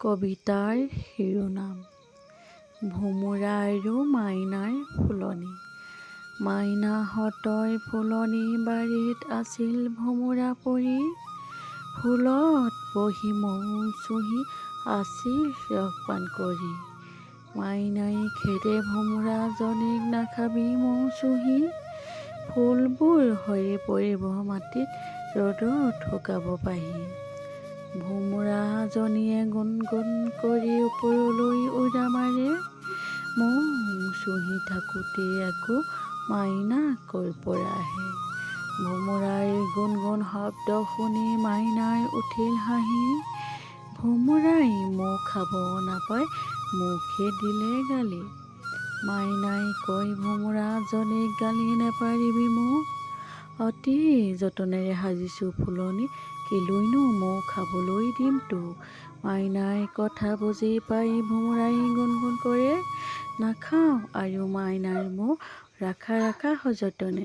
কবিতাৰ শিৰোনাম ভোমোৰা আৰু মাইনাৰ ফুলনি। মাইনাহঁতৰ ফুলনি বাৰীত আছিল ভোমোৰা পৰি, ফুলত বহি মৌ চুহি আছিল ৰসপান কৰি। মাইনাই খেদে ভোমোৰাজনীক, নাখাবি মৌ চুহি, ফুলবোৰ সৰি পৰিব মাটিত, ৰ'দত শুকাব পাহি। ভোমোৰাজনীয়ে গুণগুণ কৰি ওপৰলৈ উৰা মাৰে, মৌ চুহি থাকোঁতে আকৌ মাইনা ক'ৰ পৰা আহে। ভোমোৰাৰ গুণগুণ শব্দ শুনি মাইনাৰ উঠিল হাঁহি, ভোমোৰাই মৌ খাব নাপাই মোকহে দিলে গালি। মাইনাই কয় ভোমোৰাজনীক, গালি নেপাৰিবি মোক, অতি যতনেৰে সাজিছোঁ ফুলনি, কেলৈনো মৌ খাবলৈ দিম তোক। মাইনাৰ কথা বুজি পাই ভোমোৰাই গুণগুণ কৰে, নাখাওঁ আৰু মাইনাৰ মৌ, ৰাখা ৰাখা সযতনে।